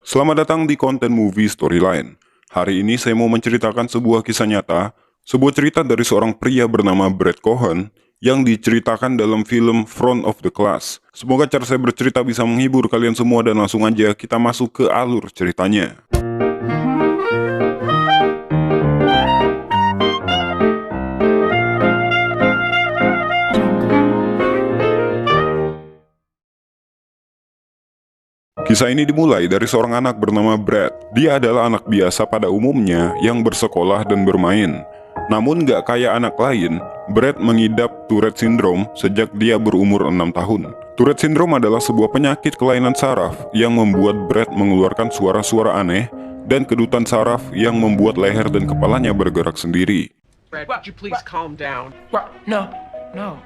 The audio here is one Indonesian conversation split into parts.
Selamat datang di konten movie storyline. Hari ini saya mau menceritakan sebuah kisah nyata, sebuah cerita dari seorang pria bernama Brad Cohen yang diceritakan dalam film Front of the Class. Semoga cara saya bercerita bisa menghibur kalian semua dan langsung aja kita masuk ke alur ceritanya. Kisah ini dimulai dari seorang anak bernama Brad. Dia adalah anak biasa pada umumnya yang bersekolah dan bermain. Namun gak kayak anak lain, Brad mengidap Tourette Syndrome sejak dia berumur 6 tahun. Tourette Syndrome adalah sebuah penyakit kelainan saraf yang membuat Brad mengeluarkan suara-suara aneh dan kedutan saraf yang membuat leher dan kepalanya bergerak sendiri. Brad, could you please calm down? No, no.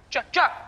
Jack.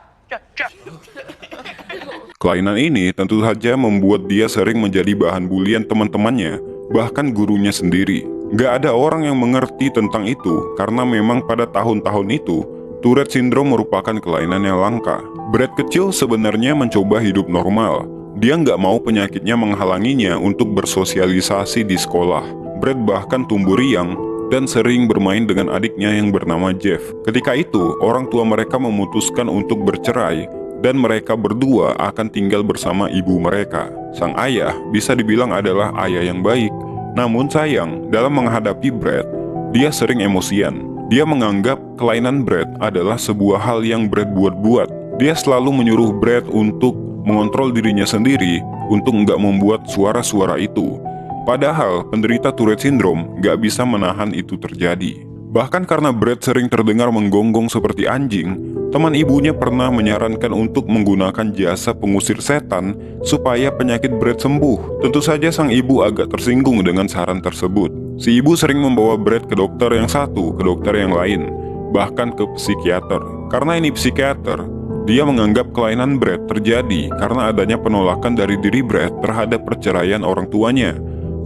Kelainan ini tentu saja membuat dia sering menjadi bahan bulian teman-temannya, bahkan gurunya sendiri. Gak ada orang yang mengerti tentang itu, karena memang pada tahun-tahun itu, Tourette Syndrome merupakan kelainan yang langka. Brad kecil sebenarnya mencoba hidup normal. Dia nggak mau penyakitnya menghalanginya untuk bersosialisasi di sekolah. Brad bahkan tumbuh riang dan sering bermain dengan adiknya yang bernama Jeff. Ketika itu, orang tua mereka memutuskan untuk bercerai dan mereka berdua akan tinggal bersama ibu mereka. Sang ayah bisa dibilang adalah ayah yang baik. Namun sayang, dalam menghadapi Brad, dia sering emosian. Dia menganggap kelainan Brad adalah sebuah hal yang Brad buat-buat. Dia selalu menyuruh Brad untuk mengontrol dirinya sendiri untuk nggak membuat suara-suara itu. Padahal penderita Tourette Syndrome gak bisa menahan itu terjadi. Bahkan karena Brad sering terdengar menggonggong seperti anjing, teman ibunya pernah menyarankan untuk menggunakan jasa pengusir setan supaya penyakit Brad sembuh. Tentu saja sang ibu agak tersinggung dengan saran tersebut. Si ibu sering membawa Brad ke dokter yang satu, ke dokter yang lain, bahkan ke psikiater. Karena ini psikiater, dia menganggap kelainan Brad terjadi karena adanya penolakan dari diri Brad terhadap perceraian orang tuanya.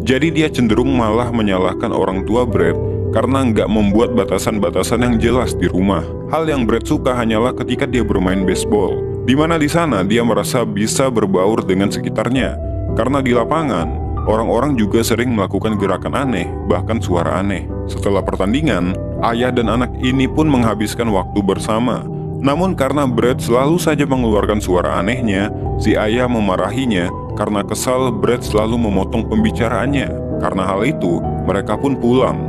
Jadi dia cenderung malah menyalahkan orang tua Brad karena nggak membuat batasan-batasan yang jelas di rumah. Hal yang Brad suka hanyalah ketika dia bermain baseball, di mana di sana dia merasa bisa berbaur dengan sekitarnya. Karena di lapangan, orang-orang juga sering melakukan gerakan aneh, bahkan suara aneh. Setelah pertandingan, ayah dan anak ini pun menghabiskan waktu bersama. Namun karena Brad selalu saja mengeluarkan suara anehnya, si ayah memarahinya. Karena kesal, Brad selalu memotong pembicaraannya. Karena hal itu, mereka pun pulang.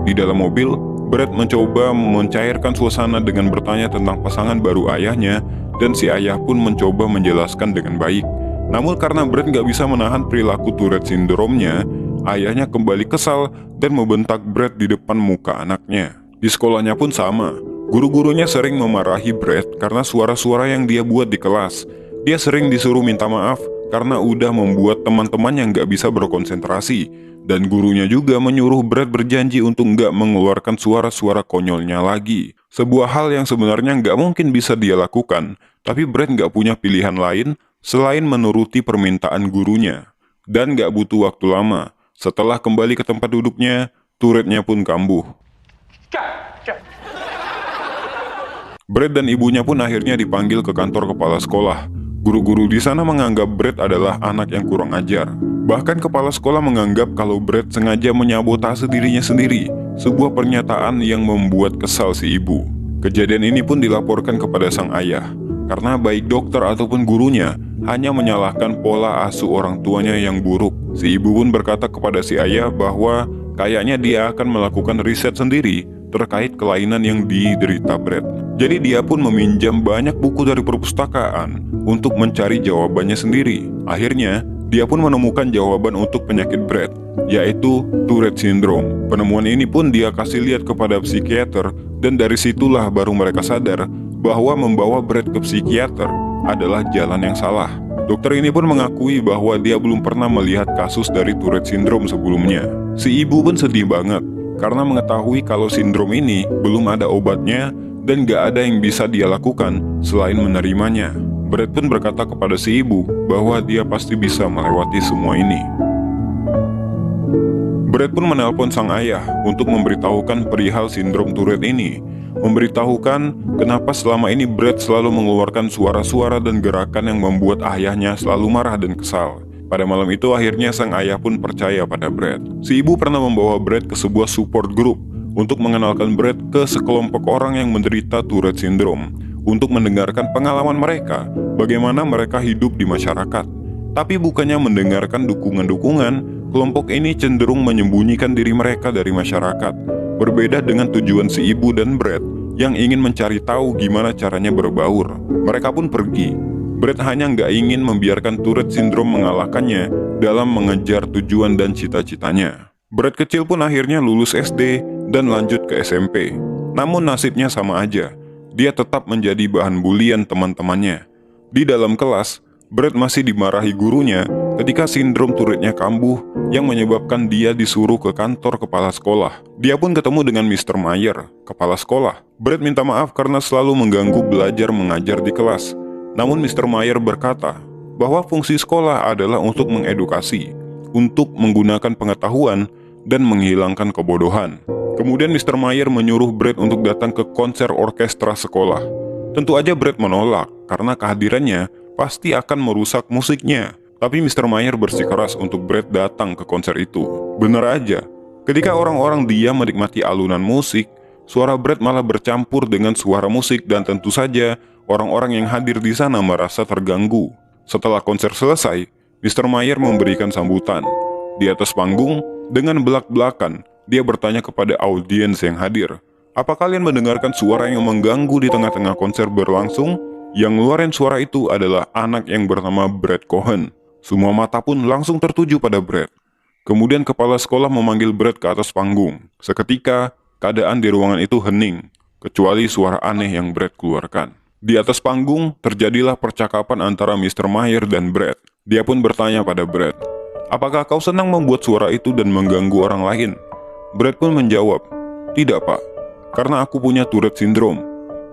Di dalam mobil, Brad mencoba mencairkan suasana dengan bertanya tentang pasangan baru ayahnya, dan si ayah pun mencoba menjelaskan dengan baik. Namun karena Brad gak bisa menahan perilaku Tourette Syndrome-nya, ayahnya kembali kesal dan membentak Brad di depan muka anaknya. Di sekolahnya pun sama. Guru-gurunya sering memarahi Brad karena suara-suara yang dia buat di kelas. Dia sering disuruh minta maaf karena udah membuat teman-teman yang gak bisa berkonsentrasi. Dan gurunya juga menyuruh Brad berjanji untuk gak mengeluarkan suara-suara konyolnya lagi. Sebuah hal yang sebenarnya gak mungkin bisa dia lakukan, tapi Brad gak punya pilihan lain selain menuruti permintaan gurunya. Dan gak butuh waktu lama, setelah kembali ke tempat duduknya, Tourette-nya pun kambuh. Brad dan ibunya pun akhirnya dipanggil ke kantor kepala sekolah. Guru-guru di sana menganggap Brad adalah anak yang kurang ajar. Bahkan kepala sekolah menganggap kalau Brad sengaja menyabotase dirinya sendiri. Sebuah pernyataan yang membuat kesal si ibu. Kejadian ini pun dilaporkan kepada sang ayah. Karena baik dokter ataupun gurunya hanya menyalahkan pola asuh orang tuanya yang buruk. Si ibu pun berkata kepada si ayah bahwa kayaknya dia akan melakukan riset sendiri terkait kelainan yang diderita Brad. Jadi dia pun meminjam banyak buku dari perpustakaan untuk mencari jawabannya sendiri. Akhirnya, dia pun menemukan jawaban untuk penyakit Brad, yaitu Tourette Syndrome. Penemuan ini pun dia kasih lihat kepada psikiater, dan dari situlah baru mereka sadar bahwa membawa Brad ke psikiater adalah jalan yang salah. Dokter ini pun mengakui bahwa dia belum pernah melihat kasus dari Tourette Syndrome sebelumnya. Si ibu pun sedih banget, karena mengetahui kalau sindrom ini belum ada obatnya dan gak ada yang bisa dia lakukan selain menerimanya. Brad pun berkata kepada si ibu bahwa dia pasti bisa melewati semua ini. Brad pun menelpon sang ayah untuk memberitahukan perihal sindrom Tourette ini. Memberitahukan kenapa selama ini Brad selalu mengeluarkan suara-suara dan gerakan yang membuat ayahnya selalu marah dan kesal. Pada malam itu akhirnya sang ayah pun percaya pada Brad. Si ibu pernah membawa Brad ke sebuah support group untuk mengenalkan Brad ke sekelompok orang yang menderita Tourette Syndrome, untuk mendengarkan pengalaman mereka, bagaimana mereka hidup di masyarakat. Tapi bukannya mendengarkan dukungan-dukungan, kelompok ini cenderung menyembunyikan diri mereka dari masyarakat. Berbeda dengan tujuan si ibu dan Brad yang ingin mencari tahu gimana caranya berbaur. Mereka pun pergi. Brad hanya nggak ingin membiarkan Tourette Syndrome mengalahkannya dalam mengejar tujuan dan cita-citanya. Brad kecil pun akhirnya lulus SD dan lanjut ke SMP. Namun nasibnya sama aja. Dia tetap menjadi bahan bulian teman-temannya. Di dalam kelas, Brad masih dimarahi gurunya ketika sindrom Tourette-nya kambuh yang menyebabkan dia disuruh ke kantor kepala sekolah. Dia pun ketemu dengan Mr. Mayer, kepala sekolah. Brad minta maaf karena selalu mengganggu belajar mengajar di kelas. Namun Mr. Mayer berkata bahwa fungsi sekolah adalah untuk mengedukasi, untuk menggunakan pengetahuan dan menghilangkan kebodohan. Kemudian Mr. Mayer menyuruh Brad untuk datang ke konser orkestra sekolah. Tentu aja Brad menolak karena kehadirannya pasti akan merusak musiknya. Tapi Mr. Mayer bersikeras untuk Brad datang ke konser itu. Benar aja, ketika orang-orang diam menikmati alunan musik, suara Brad malah bercampur dengan suara musik dan tentu saja orang-orang yang hadir di sana merasa terganggu. Setelah konser selesai, Mr. Mayer memberikan sambutan. Di atas panggung, dengan belak-belakan, dia bertanya kepada audiens yang hadir, "Apa kalian mendengarkan suara yang mengganggu di tengah-tengah konser berlangsung?" Yang ngeluarin suara itu adalah anak yang bernama Brad Cohen. Semua mata pun langsung tertuju pada Brad. Kemudian kepala sekolah memanggil Brad ke atas panggung. Seketika, keadaan di ruangan itu hening, kecuali suara aneh yang Brad keluarkan. Di atas panggung, terjadilah percakapan antara Mr. Mayer dan Brad. Dia pun bertanya pada Brad, "Apakah kau senang membuat suara itu dan mengganggu orang lain?" Brad pun menjawab, "Tidak, Pak, karena aku punya Tourette Syndrome."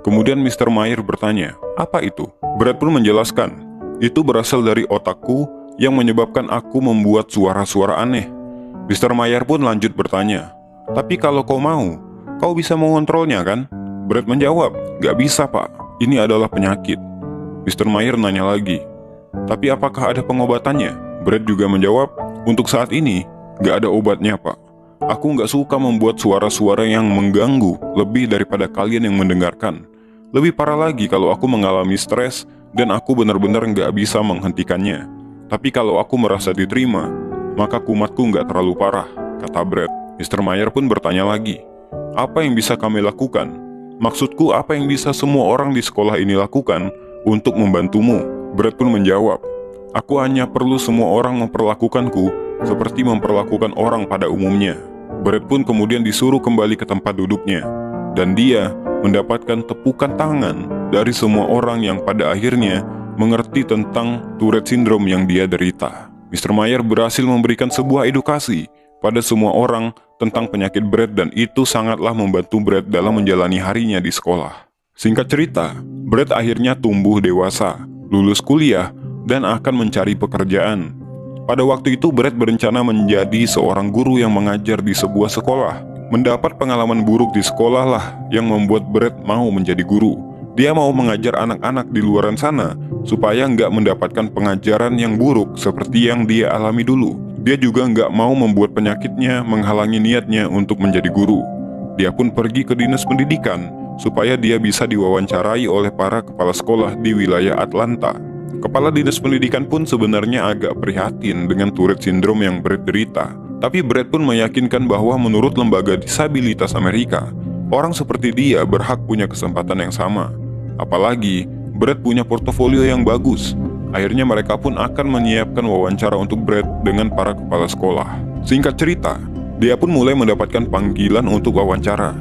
Kemudian Mr. Mayer bertanya, "Apa itu?" Brad pun menjelaskan, "Itu berasal dari otakku yang menyebabkan aku membuat suara-suara aneh." Mr. Mayer pun lanjut bertanya, "Tapi kalau kau mau, kau bisa mengontrolnya kan?" Brad menjawab, "Gak bisa, Pak. Ini adalah penyakit." Mr. Mayer nanya lagi, "Tapi apakah ada pengobatannya?" Brad juga menjawab, "Untuk saat ini, gak ada obatnya, Pak. Aku gak suka membuat suara-suara yang mengganggu lebih daripada kalian yang mendengarkan. Lebih parah lagi kalau aku mengalami stres dan aku benar-benar gak bisa menghentikannya. Tapi kalau aku merasa diterima, maka kumatku gak terlalu parah," kata Brad. Mr. Mayer pun bertanya lagi, "Apa yang bisa kami lakukan? Maksudku, apa yang bisa semua orang di sekolah ini lakukan untuk membantumu?" Brad pun menjawab, "Aku hanya perlu semua orang memperlakukanku seperti memperlakukan orang pada umumnya." Brad pun kemudian disuruh kembali ke tempat duduknya, dan dia mendapatkan tepukan tangan dari semua orang yang pada akhirnya mengerti tentang Tourette Syndrome yang dia derita. Mr. Mayer berhasil memberikan sebuah edukasi pada semua orang tentang penyakit Brad, dan itu sangatlah membantu Brad dalam menjalani harinya di sekolah. Singkat cerita, Brad akhirnya tumbuh dewasa, lulus kuliah, dan akan mencari pekerjaan. Pada waktu itu Brad berencana menjadi seorang guru yang mengajar di sebuah sekolah. Mendapat pengalaman buruk di sekolah lah yang membuat Brad mau menjadi guru. Dia mau mengajar anak-anak di luaran sana supaya nggak mendapatkan pengajaran yang buruk seperti yang dia alami dulu. Dia juga nggak mau membuat penyakitnya menghalangi niatnya untuk menjadi guru. Dia pun pergi ke dinas pendidikan supaya dia bisa diwawancarai oleh para kepala sekolah di wilayah Atlanta. Kepala dinas pendidikan pun sebenarnya agak prihatin dengan Tourette Syndrome yang Brad derita. Tapi Brad pun meyakinkan bahwa menurut Lembaga Disabilitas Amerika, orang seperti dia berhak punya kesempatan yang sama. Apalagi Brad punya portofolio yang bagus. Akhirnya mereka pun akan menyiapkan wawancara untuk Brad dengan para kepala sekolah. Singkat cerita, dia pun mulai mendapatkan panggilan untuk wawancara.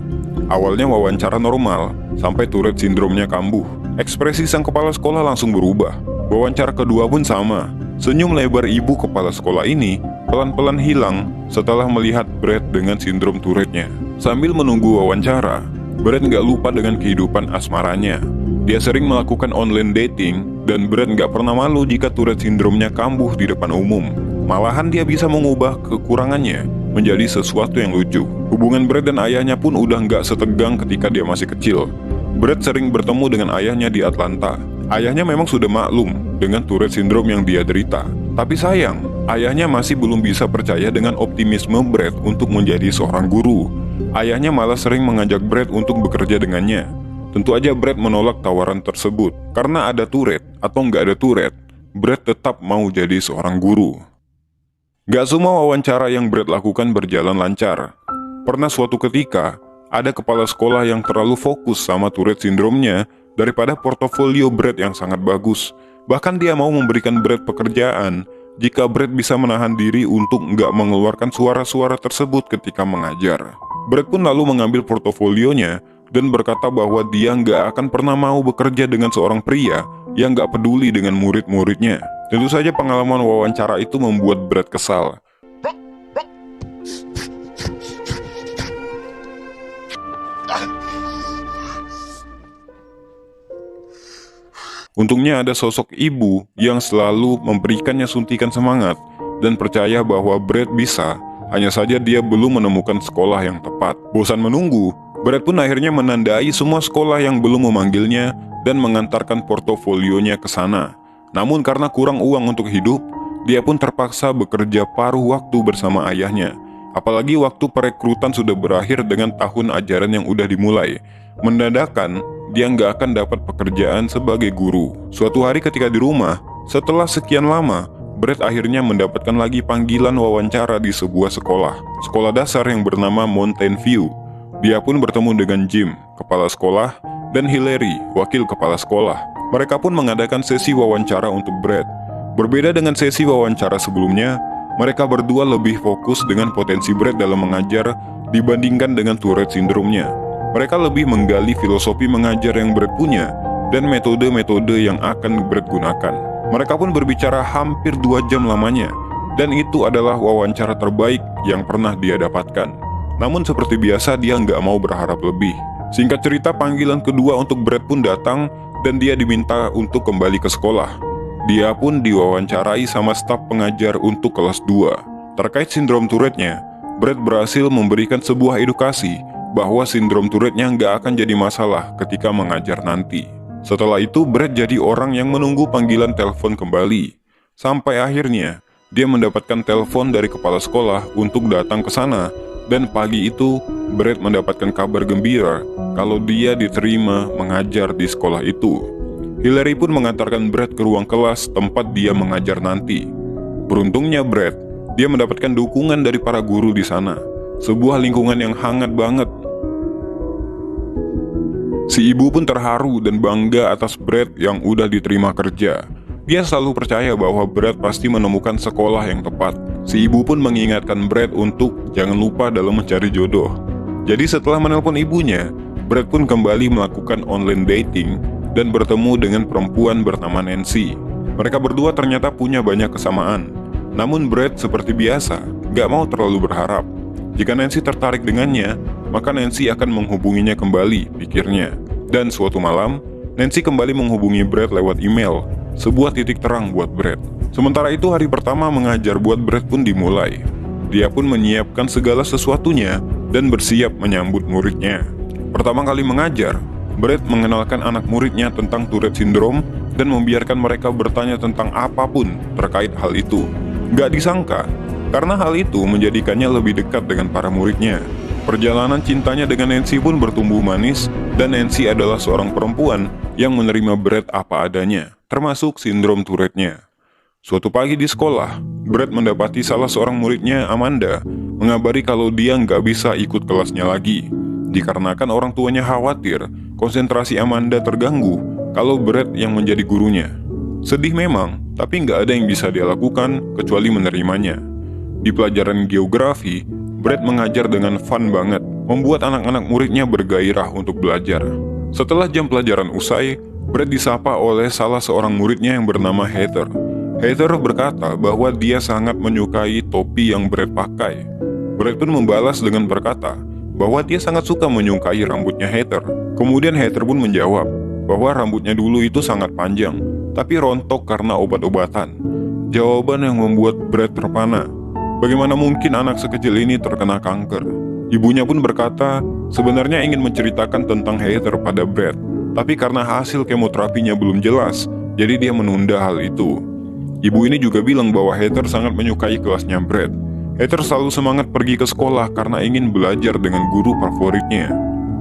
Awalnya wawancara normal, sampai Tourette Syndrome-nya kambuh. Ekspresi sang kepala sekolah langsung berubah. Wawancara kedua pun sama. Senyum lebar ibu kepala sekolah ini pelan-pelan hilang setelah melihat Brad dengan sindrom Tourette-nya. Sambil menunggu wawancara, Brad nggak lupa dengan kehidupan asmaranya. Dia sering melakukan online dating, dan Brad nggak pernah malu jika Tourette Syndrome-nya kambuh di depan umum. Malahan dia bisa mengubah kekurangannya menjadi sesuatu yang lucu. Hubungan Brad dan ayahnya pun udah nggak setegang ketika dia masih kecil. Brad sering bertemu dengan ayahnya di Atlanta. Ayahnya memang sudah maklum dengan Tourette Syndrome yang dia derita. Tapi sayang, ayahnya masih belum bisa percaya dengan optimisme Brad untuk menjadi seorang guru. Ayahnya malah sering mengajak Brad untuk bekerja dengannya. Tentu aja Brad menolak tawaran tersebut. Karena ada Tourette atau nggak ada Tourette, Brad tetap mau jadi seorang guru. Gak semua wawancara yang Brad lakukan berjalan lancar. Pernah suatu ketika, ada kepala sekolah yang terlalu fokus sama Tourette syndrome-nya daripada portofolio Brad yang sangat bagus. Bahkan dia mau memberikan Brad pekerjaan jika Brad bisa menahan diri untuk nggak mengeluarkan suara-suara tersebut ketika mengajar. Brad pun lalu mengambil portofolionya dan berkata bahwa dia nggak akan pernah mau bekerja dengan seorang pria yang nggak peduli dengan murid-muridnya. Tentu saja pengalaman wawancara itu membuat Brad kesal. Untungnya ada sosok ibu yang selalu memberikannya suntikan semangat dan percaya bahwa Brad bisa, hanya saja dia belum menemukan sekolah yang tepat. Bosan menunggu, Brad pun akhirnya menandai semua sekolah yang belum memanggilnya dan mengantarkan portofolionya ke sana. Namun karena kurang uang untuk hidup, dia pun terpaksa bekerja paruh waktu bersama ayahnya. Apalagi waktu perekrutan sudah berakhir dengan tahun ajaran yang udah dimulai. Mendadakan, dia nggak akan dapat pekerjaan sebagai guru. Suatu hari ketika di rumah, setelah sekian lama, Brad akhirnya mendapatkan lagi panggilan wawancara di sebuah sekolah dasar yang bernama Mountain View. Dia pun bertemu dengan Jim, kepala sekolah, dan Hillary, wakil kepala sekolah. Mereka pun mengadakan sesi wawancara untuk Brad. Berbeda dengan sesi wawancara sebelumnya, mereka berdua lebih fokus dengan potensi Brad dalam mengajar dibandingkan dengan Tourette syndrome-nya. Mereka lebih menggali filosofi mengajar yang Brad punya dan metode-metode yang akan Brad gunakan. Mereka pun berbicara hampir 2 jam lamanya, dan itu adalah wawancara terbaik yang pernah dia dapatkan. Namun seperti biasa dia nggak mau berharap lebih. Singkat cerita, panggilan kedua untuk Brad pun datang dan dia diminta untuk kembali ke sekolah. Dia pun diwawancarai sama staf pengajar untuk kelas 2. Terkait sindrom Tourette-nya, Brad berhasil memberikan sebuah edukasi bahwa sindrom Tourette-nya nggak akan jadi masalah ketika mengajar nanti. Setelah itu, Brad jadi orang yang menunggu panggilan telepon kembali. Sampai akhirnya, dia mendapatkan telepon dari kepala sekolah untuk datang ke sana. Dan pagi itu, Brad mendapatkan kabar gembira kalau dia diterima mengajar di sekolah itu. Hillary pun mengantarkan Brad ke ruang kelas tempat dia mengajar nanti. Beruntungnya Brad, dia mendapatkan dukungan dari para guru di sana. Sebuah lingkungan yang hangat banget. Si ibu pun terharu dan bangga atas Brad yang udah diterima kerja. Dia selalu percaya bahwa Brad pasti menemukan sekolah yang tepat. Si ibu pun mengingatkan Brad untuk jangan lupa dalam mencari jodoh. Jadi setelah menelpon ibunya, Brad pun kembali melakukan online dating dan bertemu dengan perempuan bernama Nancy. Mereka berdua ternyata punya banyak kesamaan. Namun Brad seperti biasa, gak mau terlalu berharap. Jika Nancy tertarik dengannya, maka Nancy akan menghubunginya kembali, pikirnya. Dan suatu malam, Nancy kembali menghubungi Brad lewat email, sebuah titik terang buat Brad. Sementara itu hari pertama mengajar buat Brad pun dimulai. Dia pun menyiapkan segala sesuatunya dan bersiap menyambut muridnya. Pertama kali mengajar, Brad mengenalkan anak muridnya tentang Tourette syndrome dan membiarkan mereka bertanya tentang apapun terkait hal itu. Gak disangka, karena hal itu menjadikannya lebih dekat dengan para muridnya. Perjalanan cintanya dengan Nancy pun bertumbuh manis, dan Nancy adalah seorang perempuan yang menerima Brad apa adanya, termasuk sindrom Tourette-nya. Suatu pagi di sekolah, Brad mendapati salah seorang muridnya, Amanda, mengabari kalau dia nggak bisa ikut kelasnya lagi. Dikarenakan orang tuanya khawatir konsentrasi Amanda terganggu kalau Brad yang menjadi gurunya. Sedih memang, tapi nggak ada yang bisa dia lakukan kecuali menerimanya. Di pelajaran geografi, Brad mengajar dengan fun banget, membuat anak-anak muridnya bergairah untuk belajar. Setelah jam pelajaran usai, Brad disapa oleh salah seorang muridnya yang bernama Heather. Heather berkata bahwa dia sangat menyukai topi yang Brad pakai. Brad pun membalas dengan berkata bahwa dia sangat suka menyukai rambutnya Heather. Kemudian Heather pun menjawab bahwa rambutnya dulu itu sangat panjang, tapi rontok karena obat-obatan. Jawaban yang membuat Brad terpana. Bagaimana mungkin anak sekecil ini terkena kanker? Ibunya pun berkata sebenarnya ingin menceritakan tentang Heather pada Brad, tapi karena hasil kemoterapinya belum jelas, jadi dia menunda hal itu. Ibu ini juga bilang bahwa Heather sangat menyukai kelasnya Brett. Heather selalu semangat pergi ke sekolah karena ingin belajar dengan guru favoritnya.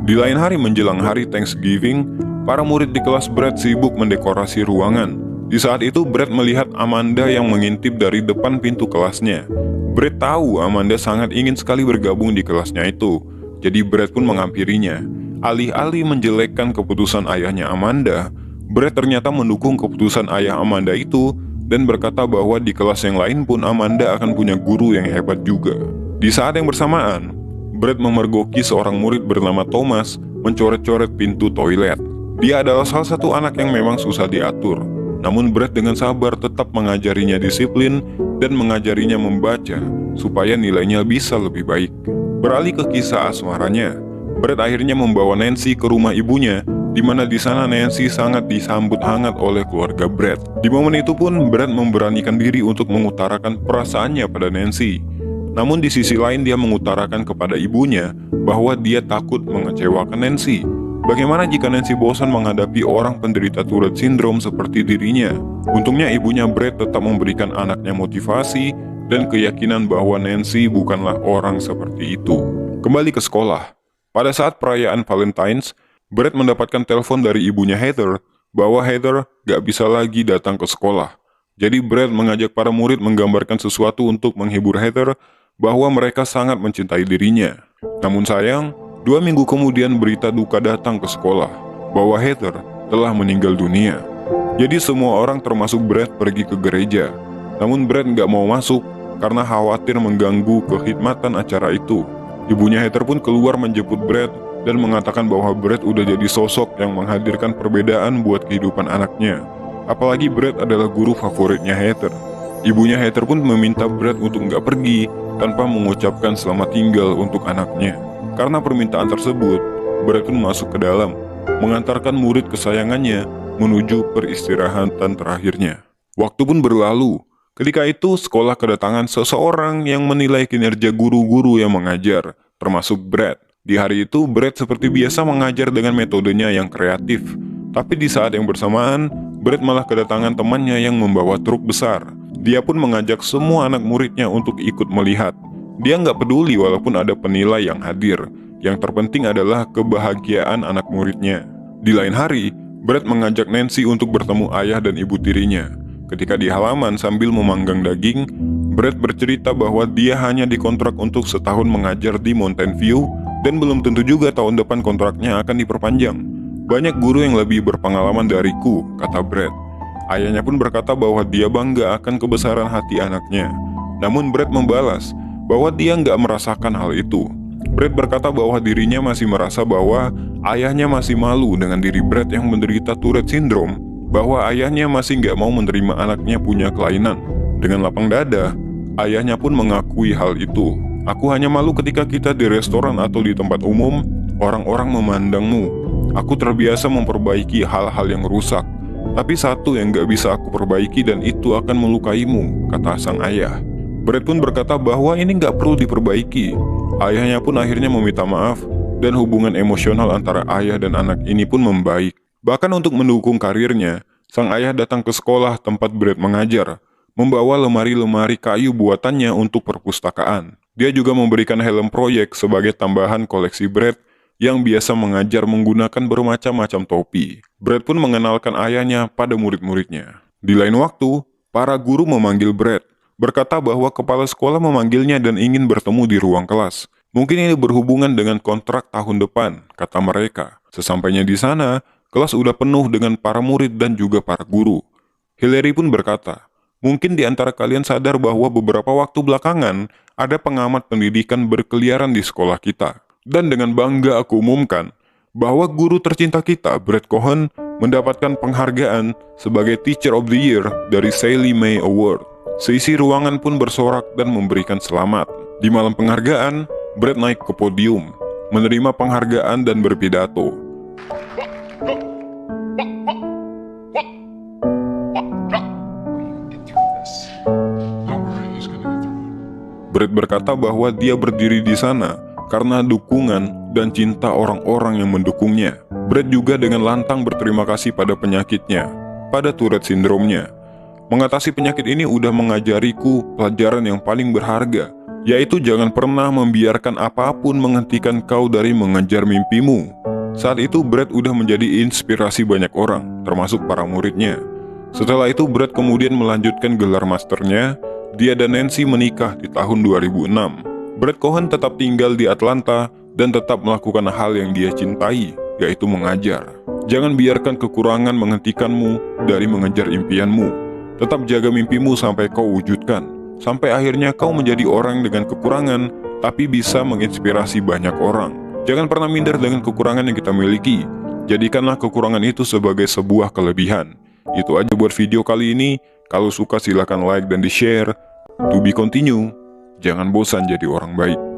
Di lain hari menjelang hari Thanksgiving, para murid di kelas Brett sibuk mendekorasi ruangan. Di saat itu Brett melihat Amanda yang mengintip dari depan pintu kelasnya. Brett tahu Amanda sangat ingin sekali bergabung di kelasnya itu, jadi Brett pun menghampirinya. Alih-alih menjelekkan keputusan ayahnya Amanda, Brett ternyata mendukung keputusan ayah Amanda itu dan berkata bahwa di kelas yang lain pun Amanda akan punya guru yang hebat juga. Di saat yang bersamaan, Brett memergoki seorang murid bernama Thomas mencoret-coret pintu toilet. Dia adalah salah satu anak yang memang susah diatur. Namun Brett dengan sabar tetap mengajarinya disiplin dan mengajarinya membaca supaya nilainya bisa lebih baik. Beralih ke kisah asmaranya, Brett akhirnya membawa Nancy ke rumah ibunya, di mana di sana Nancy sangat disambut hangat oleh keluarga Brett. Di momen itu pun Brett memberanikan diri untuk mengutarakan perasaannya pada Nancy. Namun di sisi lain dia mengutarakan kepada ibunya bahwa dia takut mengecewakan Nancy. Bagaimana jika Nancy bosan menghadapi orang penderita Tourette Syndrome seperti dirinya? Untungnya ibunya Brett tetap memberikan anaknya motivasi dan keyakinan bahwa Nancy bukanlah orang seperti itu. Kembali ke sekolah. Pada saat perayaan Valentine's, Brett mendapatkan telepon dari ibunya Heather bahwa Heather gak bisa lagi datang ke sekolah. Jadi Brett mengajak para murid menggambarkan sesuatu untuk menghibur Heather bahwa mereka sangat mencintai dirinya. Namun sayang, 2 minggu kemudian berita duka datang ke sekolah bahwa Heather telah meninggal dunia. Jadi semua orang termasuk Brett pergi ke gereja. Namun Brett gak mau masuk karena khawatir mengganggu kehidmatan acara itu. Ibunya Heather pun keluar menjemput Brett dan mengatakan bahwa Brett udah jadi sosok yang menghadirkan perbedaan buat kehidupan anaknya. Apalagi Brett adalah guru favoritnya Heather. Ibunya Heather pun meminta Brett untuk nggak pergi tanpa mengucapkan selamat tinggal untuk anaknya. Karena permintaan tersebut, Brett pun masuk ke dalam, mengantarkan murid kesayangannya menuju peristirahatan terakhirnya. Waktu pun berlalu. Ketika itu, sekolah kedatangan seseorang yang menilai kinerja guru-guru yang mengajar, termasuk Brett. Di hari itu, Brett seperti biasa mengajar dengan metodenya yang kreatif. Tapi di saat yang bersamaan, Brett malah kedatangan temannya yang membawa truk besar. Dia pun mengajak semua anak muridnya untuk ikut melihat. Dia nggak peduli walaupun ada penilai yang hadir. Yang terpenting adalah kebahagiaan anak muridnya. Di lain hari, Brett mengajak Nancy untuk bertemu ayah dan ibu tirinya. Ketika di halaman sambil memanggang daging, Brett bercerita bahwa dia hanya dikontrak untuk setahun mengajar di Mountain View dan belum tentu juga tahun depan kontraknya akan diperpanjang. Banyak guru yang lebih berpengalaman dariku, kata Brett. Ayahnya pun berkata bahwa dia bangga akan kebesaran hati anaknya. Namun Brett membalas bahwa dia nggak merasakan hal itu. Brett berkata bahwa dirinya masih merasa bahwa ayahnya masih malu dengan diri Brett yang menderita Tourette Syndrome, bahwa ayahnya masih nggak mau menerima anaknya punya kelainan. Dengan lapang dada, ayahnya pun mengakui hal itu. Aku hanya malu ketika kita di restoran atau di tempat umum, orang-orang memandangmu. Aku terbiasa memperbaiki hal-hal yang rusak. Tapi satu yang gak bisa aku perbaiki dan itu akan melukaimu, kata sang ayah. Brett pun berkata bahwa ini gak perlu diperbaiki. Ayahnya pun akhirnya meminta maaf dan hubungan emosional antara ayah dan anak ini pun membaik. Bahkan untuk mendukung karirnya, sang ayah datang ke sekolah tempat Brett mengajar, membawa lemari-lemari kayu buatannya untuk perpustakaan. Dia juga memberikan helm proyek sebagai tambahan koleksi Brett yang biasa mengajar menggunakan bermacam-macam topi. Brett pun mengenalkan ayahnya pada murid-muridnya. Di lain waktu, para guru memanggil Brett, berkata bahwa kepala sekolah memanggilnya dan ingin bertemu di ruang kelas. Mungkin ini berhubungan dengan kontrak tahun depan, kata mereka. Sesampainya di sana, kelas udah penuh dengan para murid dan juga para guru. Hillary pun berkata, mungkin di antara kalian sadar bahwa beberapa waktu belakangan ada pengamat pendidikan berkeliaran di sekolah kita. Dan dengan bangga aku umumkan bahwa guru tercinta kita, Brett Cohen, mendapatkan penghargaan sebagai Teacher of the Year dari Sallie Mae Award. Seisi ruangan pun bersorak dan memberikan selamat. Di malam penghargaan, Brett naik ke podium, menerima penghargaan dan berpidato. Brett berkata bahwa dia berdiri di sana karena dukungan dan cinta orang-orang yang mendukungnya. Brett juga dengan lantang berterima kasih pada penyakitnya, pada Tourette Syndrome-nya. Mengatasi penyakit ini udah mengajariku pelajaran yang paling berharga, yaitu jangan pernah membiarkan apapun menghentikan kau dari mengejar mimpimu. Saat itu Brad udah menjadi inspirasi banyak orang, termasuk para muridnya. Setelah itu Brad kemudian melanjutkan gelar masternya. Dia dan Nancy menikah di tahun 2006. Brad Cohen tetap tinggal di Atlanta dan tetap melakukan hal yang dia cintai, yaitu mengajar. Jangan biarkan kekurangan menghentikanmu dari mengejar impianmu. Tetap jaga mimpimu sampai kau wujudkan. Sampai akhirnya kau menjadi orang dengan kekurangan, tapi bisa menginspirasi banyak orang. Jangan pernah minder dengan kekurangan yang kita miliki. Jadikanlah kekurangan itu sebagai sebuah kelebihan. Itu aja buat video kali ini. Kalau suka silahkan like dan di-share. To be continue. Jangan bosan jadi orang baik.